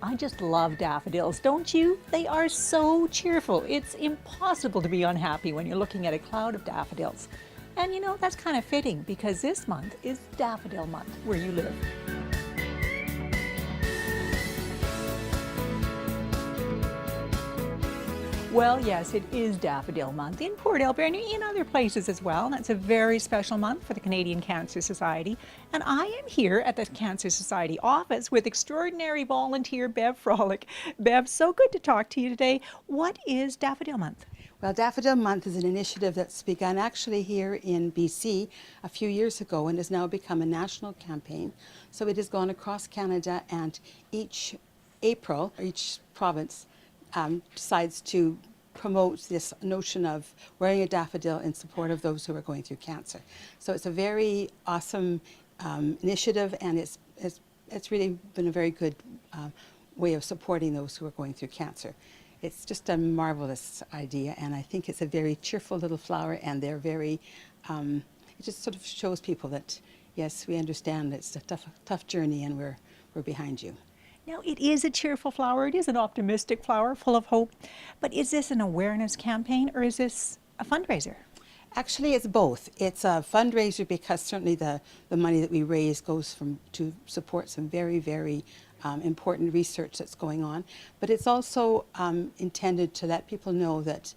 I just love daffodils, don't you? They are so cheerful. It's impossible to be unhappy when you're looking at a cloud of daffodils. And you know, that's kind of fitting because this month is Daffodil Month where you live. Well, yes, it is Daffodil Month in Port Alberni, in other places as well. That's a very special month for the Canadian Cancer Society. And I am here at the Cancer Society office with extraordinary volunteer Bev Frolick. Bev, so good to talk to you today. What is Daffodil Month? Well, Daffodil Month is an initiative that's begun actually here in BC a few years ago and has now become a national campaign. So it has gone across Canada, and each April, each province decides to promote this notion of wearing a daffodil in support of those who are going through cancer. So it's a very awesome initiative, and it's really been a very good way of supporting those who are going through cancer. It's just a marvelous idea, and I think it's a very cheerful little flower, and they're very, it just sort of shows people that, yes, we understand it's a tough journey, and we're behind you. Now, it is a cheerful flower. It is an optimistic flower full of hope. But is this an awareness campaign or is this a fundraiser? Actually, it's both. It's a fundraiser because certainly the money that we raise goes to support some very, very important research that's going on. But it's also intended to let people know that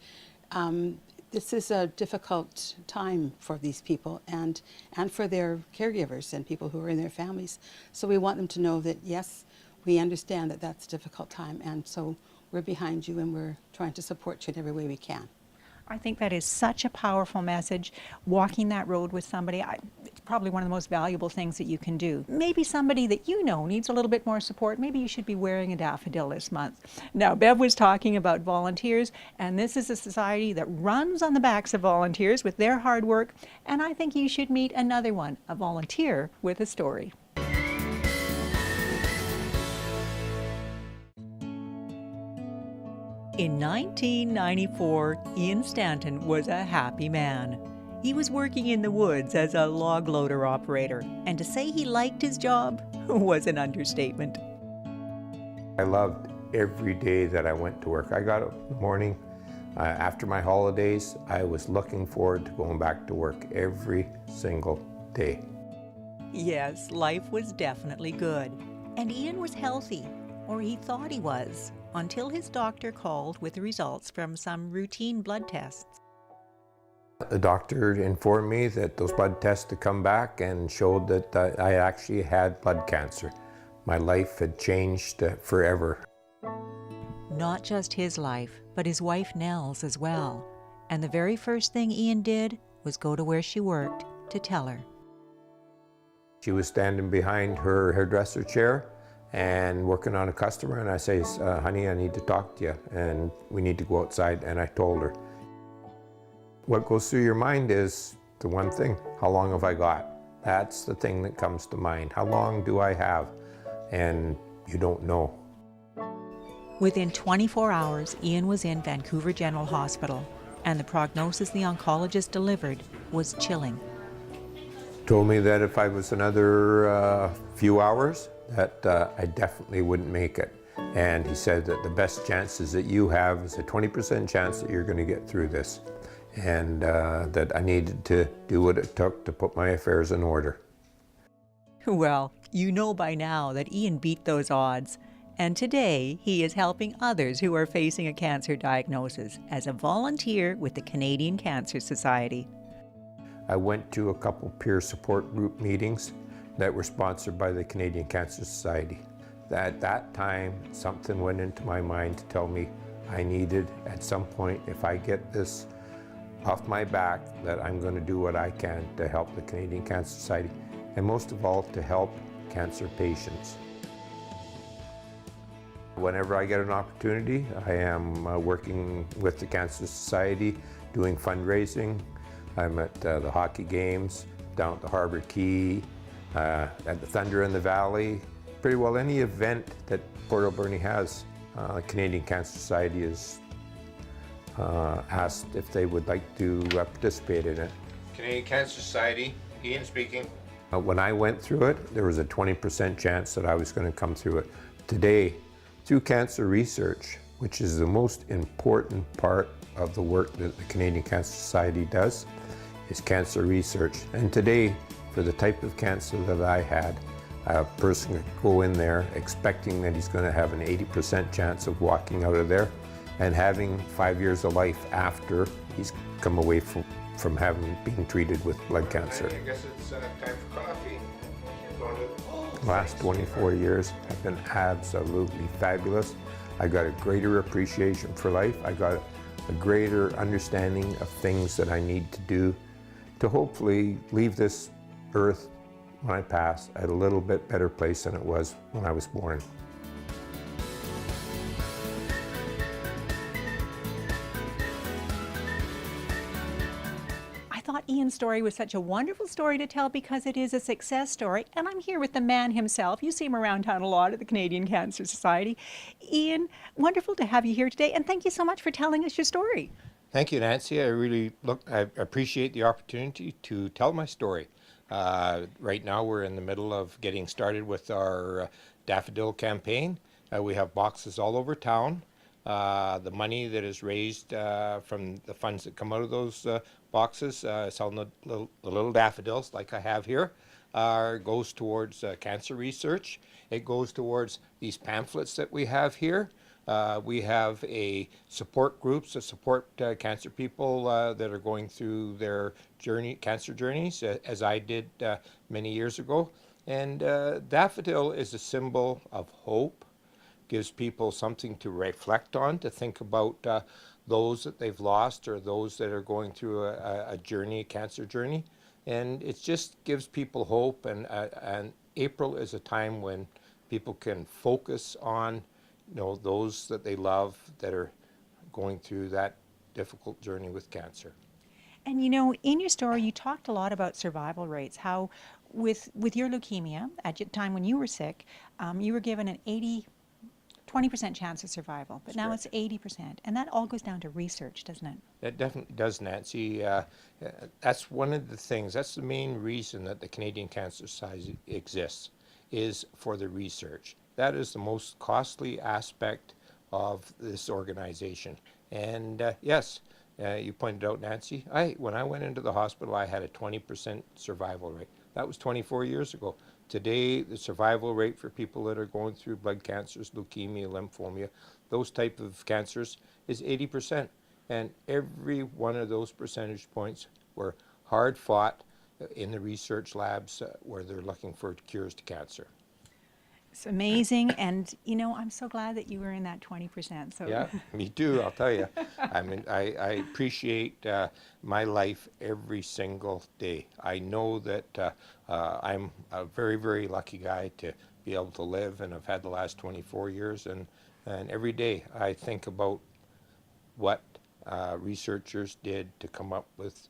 this is a difficult time for these people and for their caregivers and people who are in their families. So we want them to know that, yes, we understand that that's a difficult time, and so we're behind you and we're trying to support you in every way we can. I think that is such a powerful message. Walking that road with somebody, it's probably one of the most valuable things that you can do. Maybe somebody that you know needs a little bit more support. Maybe you should be wearing a daffodil this month. Now, Bev was talking about volunteers, and this is a society that runs on the backs of volunteers with their hard work, and I think you should meet another one, a volunteer with a story. In 1994, Ian Stanton was a happy man. He was working in the woods as a log loader operator, and to say he liked his job was an understatement. I loved every day that I went to work. I got up in the morning after my holidays. I was looking forward to going back to work every single day. Yes, life was definitely good. And Ian was healthy, or he thought he was, until his doctor called with the results from some routine blood tests. The doctor informed me that those blood tests had come back and showed that I actually had blood cancer. My life had changed forever. Not just his life, but his wife Nell's as well. And the very first thing Ian did was go to where she worked to tell her. She was standing behind her hairdresser chair and working on a customer, and I say, honey, I need to talk to you, and we need to go outside, and I told her. What goes through your mind is the one thing, how long have I got? That's the thing that comes to mind. How long do I have? And you don't know. Within 24 hours, Ian was in Vancouver General Hospital, and the prognosis the oncologist delivered was chilling. Told me that if I was another few hours, that I definitely wouldn't make it. And he said that the best chances that you have is a 20% chance that you're going to get through this. And that I needed to do what it took to put my affairs in order. Well, you know by now that Ian beat those odds. And today, he is helping others who are facing a cancer diagnosis as a volunteer with the Canadian Cancer Society. I went to a couple peer support group meetings that were sponsored by the Canadian Cancer Society. At that time, something went into my mind to tell me I needed, at some point, if I get this off my back, that I'm going to do what I can to help the Canadian Cancer Society, and most of all, to help cancer patients. Whenever I get an opportunity, I am working with the Cancer Society, doing fundraising. I'm at the hockey games, down at the Harbour Quay, at the Thunder in the Valley. Pretty well any event that Port Alberni has, Canadian Cancer Society is asked if they would like to participate in it. Canadian Cancer Society, Ian speaking. When I went through it, there was a 20% chance that I was going to come through it. Today, Through cancer research, which is the most important part of the work that the Canadian Cancer Society does, is cancer research. And today, for the type of cancer that I had, a person could go in there expecting that he's going to have an 80% chance of walking out of there and having 5 years of life after he's come away from having been treated with blood cancer. I guess it's time for coffee. The last 24 years have been absolutely fabulous. I got a greater appreciation for life. I got a greater understanding of things that I need to do to hopefully leave this earth when I pass at a little bit better place than it was when I was born. I thought Ian's story was such a wonderful story to tell because it is a success story, and I'm here with the man himself. You see him around town a lot at the Canadian Cancer Society. Ian, wonderful to have you here today, and thank you so much for telling us your story. Thank you, Nancy. I appreciate the opportunity to tell my story. Right now we're in the middle of getting started with our Daffodil campaign. We have boxes all over town. The money that is raised from the funds that come out of those boxes, selling the little daffodils like I have here, goes towards cancer research. It goes towards these pamphlets that we have here. We have a support groups to support cancer people that are going through their cancer journeys, as I did many years ago. And daffodil is a symbol of hope, gives people something to reflect on, to think about those that they've lost or those that are going through a journey, a cancer journey. And it just gives people hope. And April is a time when people can focus on those that they love that are going through that difficult journey with cancer. And in your story, you talked a lot about survival rates, how with your leukemia, at the time when you were sick, you were given an 20% chance of survival, but now it's 80%. And that all goes down to research, doesn't it? That definitely does, Nancy. That's one of the things, that's the main reason that the Canadian Cancer Society exists, is for the research. That is the most costly aspect of this organization. And yes, you pointed out, Nancy, when I went into the hospital, I had a 20% survival rate. That was 24 years ago. Today, the survival rate for people that are going through blood cancers, leukemia, lymphoma, those type of cancers is 80%. And every one of those percentage points were hard fought in the research labs where they're looking for cures to cancer. It's amazing, and I'm so glad that you were in that 20%. So yeah, me too. I'll tell you. I mean, I appreciate my life every single day. I know that I'm a very, very lucky guy to be able to live, and I've had the last 24 years, and every day I think about what researchers did to come up with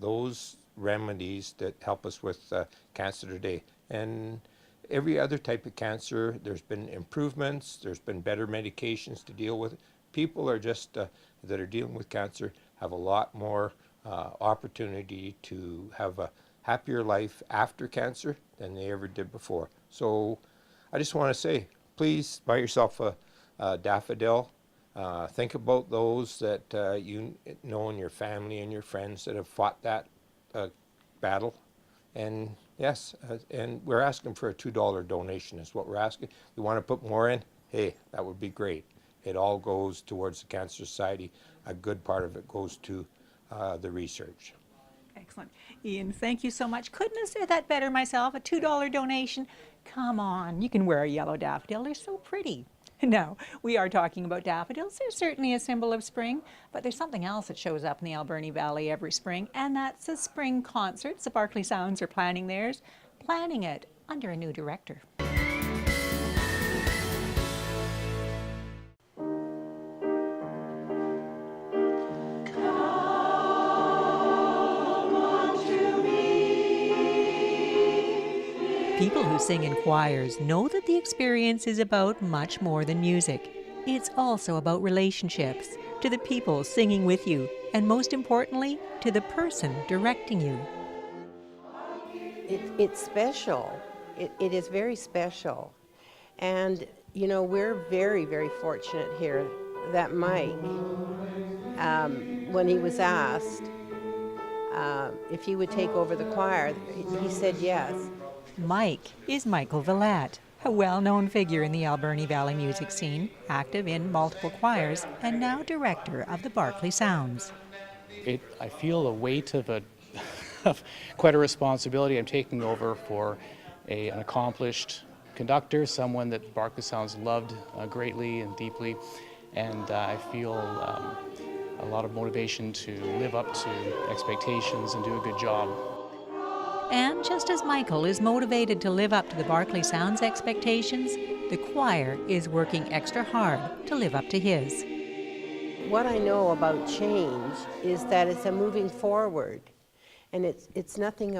those remedies that help us with cancer today. And every other type of cancer, there's been improvements, there's been better medications to deal with it. People are just, that are dealing with cancer, have a lot more opportunity to have a happier life after cancer than they ever did before. So I just want to say, please buy yourself a daffodil. Think about those that you know in your family and your friends that have fought that battle. And yes, and we're asking for a $2 donation is what we're asking. You want to put more in? Hey, that would be great. It all goes towards the Cancer Society. A good part of it goes to the research. excellent. Ian, thank you so much. Couldn't have said that better myself. A $2 donation. Come on, you can wear a yellow daffodil. They're so pretty. No, we are talking about daffodils. They're certainly a symbol of spring, but there's something else that shows up in the Alberni Valley every spring, and that's a spring concert. The Barclay Sounds are planning theirs, planning it under a new director. People who sing in choirs know that the experience is about much more than music. It's also about relationships, to the people singing with you, and most importantly, to the person directing you. It's special. It is very special. And You know, we're very, very fortunate here that Mike, when he was asked if he would take over the choir, he said yes. Mike is Michael Villat, a well-known figure in the Alberni Valley music scene, active in multiple choirs, and now director of the Barclay Sounds. I feel a weight of of quite a responsibility. I'm taking over for an accomplished conductor, someone that Barclay Sounds loved greatly and deeply, and I feel a lot of motivation to live up to expectations and do a good job. And just as Michael is motivated to live up to the Barclay Sounds expectations, the choir is working extra hard to live up to his. What I know about change is that it's a moving forward, and it's nothing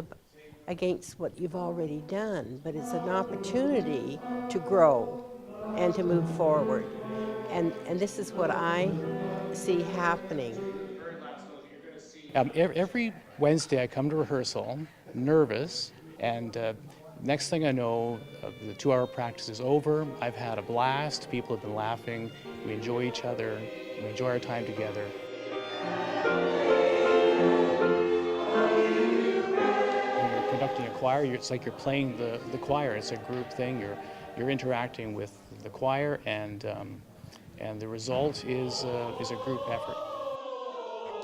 against what you've already done, but it's an opportunity to grow and to move forward. And this is what I see happening. Every Wednesday I come to rehearsal, nervous, and next thing I know, the 2-hour practice is over. I've had a blast, people have been laughing, we enjoy each other, we enjoy our time together. When you're conducting a choir, it's like you're playing the choir. It's a group thing. You're interacting with the choir, and the result is a group effort.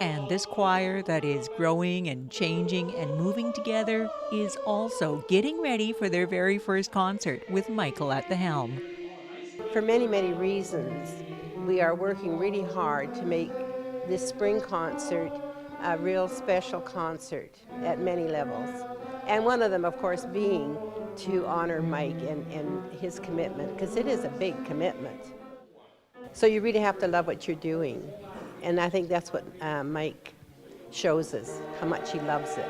And this choir that is growing and changing and moving together is also getting ready for their very first concert with Michael at the helm. For many, many reasons, we are working really hard to make this spring concert a real special concert at many levels. And one of them, of course, being to honor Mike and his commitment, because it is a big commitment. So you really have to love what you're doing. And I think that's what Mike shows us, how much he loves it.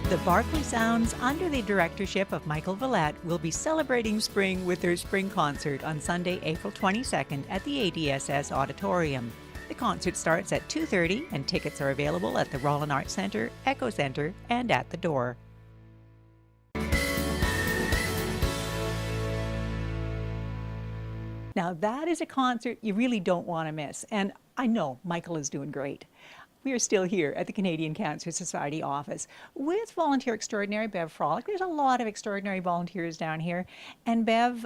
The Barclay Sounds, under the directorship of Michael Villat, will be celebrating spring with their spring concert on Sunday, April 22nd at the ADSS Auditorium. The concert starts at 2:30 and tickets are available at the Rollin Arts Centre, Echo Centre, and at the door. Now that is a concert you really don't want to miss, and I know Michael is doing great. We are still here at the Canadian Cancer Society office with volunteer extraordinary Bev Frolick. There's a lot of extraordinary volunteers down here. And Bev,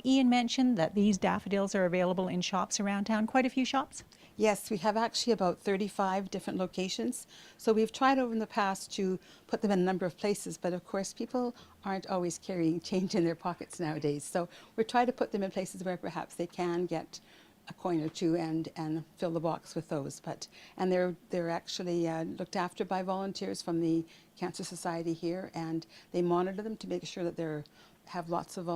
Ian mentioned that these daffodils are available in shops around town, quite a few shops. Yes, we have actually about 35 different locations. So we've tried over in the past to put them in a number of places, but of course people aren't always carrying change in their pockets nowadays. So we're trying to put them in places where perhaps they can get a coin or two and fill the box with those. And they're actually looked after by volunteers from the Cancer Society here, and they monitor them to make sure that they have lots of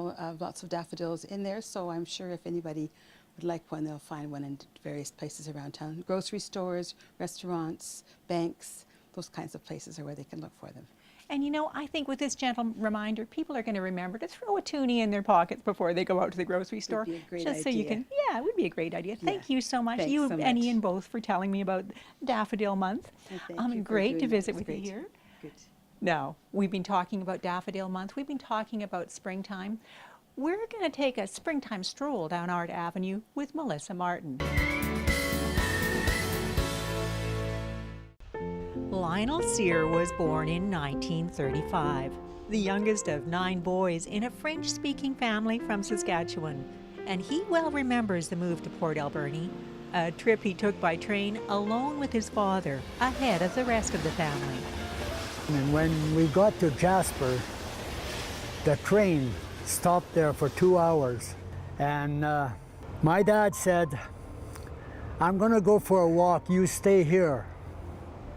daffodils in there. So I'm sure if anybody would like one, they'll find one in various places around town. Grocery stores, restaurants, banks, those kinds of places are where they can look for them. And I think with this gentle reminder, people are going to remember to throw a toonie in their pockets before they go out to the grocery store. Would be a great just so you idea. can, it would be a great idea. Thank you so much, Thanks you so and much. Ian both, for telling me about Daffodil Month. And thank you for Great to doing that. visit It was with you great. here. Good. Now, we've been talking about Daffodil Month. We've been talking about springtime. We're going to take a springtime stroll down Art Avenue with Melissa Martin. Lionel Cyr was born in 1935, the youngest of 9 boys in a French-speaking family from Saskatchewan. And he well remembers the move to Port Alberni, a trip he took by train alone with his father, ahead of the rest of the family. And when we got to Jasper, the train stopped there for 2 hours. And my dad said, "I'm gonna go for a walk, you stay here."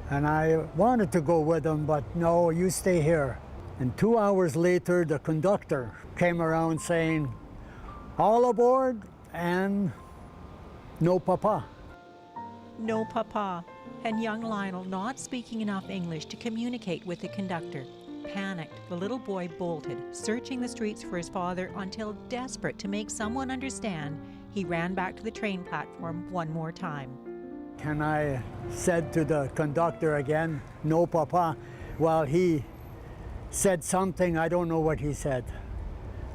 And I wanted to go with him, but no, you stay here. And 2 hours later, the conductor came around saying, "All aboard," and no papa. No papa, and young Lionel, not speaking enough English to communicate with the conductor. Panicked, the little boy bolted, searching the streets for his father until, desperate to make someone understand, he ran back to the train platform one more time. And I said to the conductor again, "No papa," while he said something, I don't know what he said.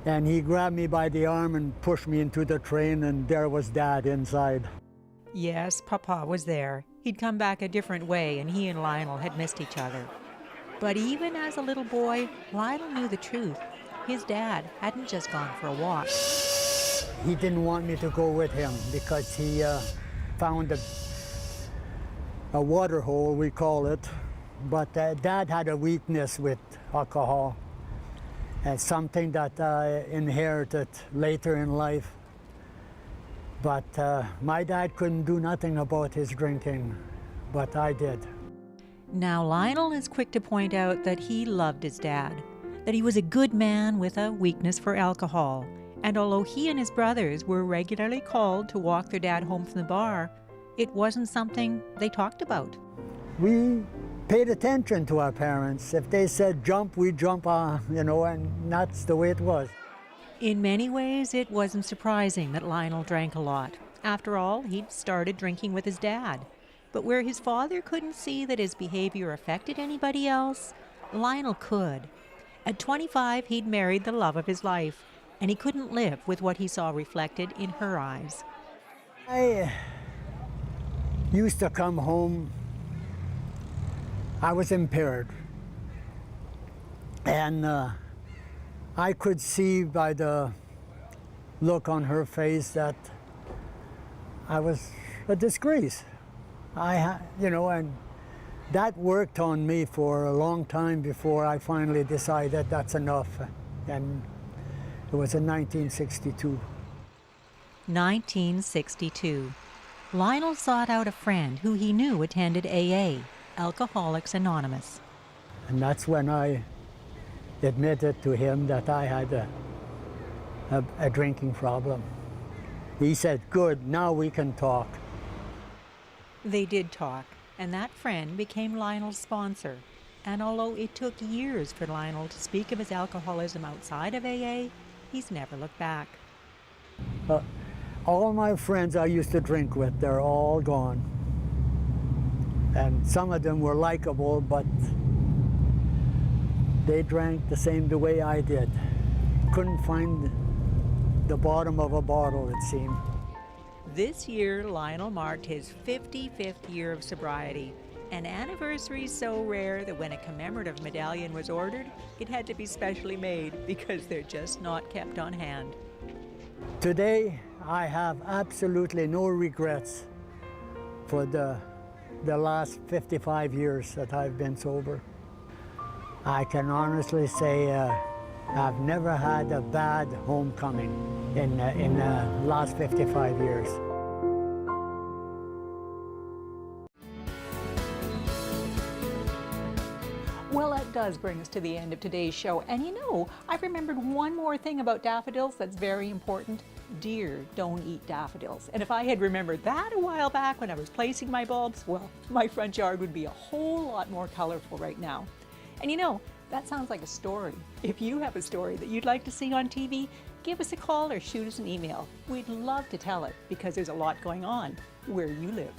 And he grabbed me by the arm and pushed me into the train, and there was Dad inside. Yes, Papa was there. He'd come back a different way, and he and Lionel had missed each other. But even as a little boy, Lionel knew the truth. His dad hadn't just gone for a walk. He didn't want me to go with him because he found a water hole, we call it. But Dad had a weakness with alcohol. It's something that I inherited later in life. But my dad couldn't do nothing about his drinking, but I did. Now, Lionel is quick to point out that he loved his dad, that he was a good man with a weakness for alcohol. And although he and his brothers were regularly called to walk their dad home from the bar, it wasn't something they talked about. We paid attention to our parents. If they said jump, we jump, you know, and that's the way it was. In many ways, it wasn't surprising that Lionel drank a lot. After all, he'd started drinking with his dad. But where his father couldn't see that his behavior affected anybody else, Lionel could. At 25, he'd married the love of his life, and he couldn't live with what he saw reflected in her eyes. I used to come home, I was impaired. And I could see by the look on her face that I was a disgrace. You know, and that worked on me for a long time before I finally decided that's enough. And it was in 1962. 1962. Lionel sought out a friend who he knew attended AA, Alcoholics Anonymous. And that's when I admitted to him that I had a drinking problem. He said, "Good, now we can talk." They did talk, and that friend became Lionel's sponsor. And although it took years for Lionel to speak of his alcoholism outside of AA, he's never looked back. All my friends I used to drink with, they're all gone. And some of them were likable, but they drank the way I did. Couldn't find the bottom of a bottle, it seemed. This year, Lionel marked his 55th year of sobriety, an anniversary so rare that when a commemorative medallion was ordered, it had to be specially made because they're just not kept on hand. Today, I have absolutely no regrets for the last 55 years that I've been sober. I can honestly say I've never had a bad homecoming in the last 55 years. Well, that does bring us to the end of today's show. And you know, I've remembered one more thing about daffodils that's very important. Deer don't eat daffodils. And if I had remembered that a while back when I was placing my bulbs, well, my front yard would be a whole lot more colorful right now. And you know, that sounds like a story. If you have a story that you'd like to see on TV, give us a call or shoot us an email. We'd love to tell it because there's a lot going on where you live.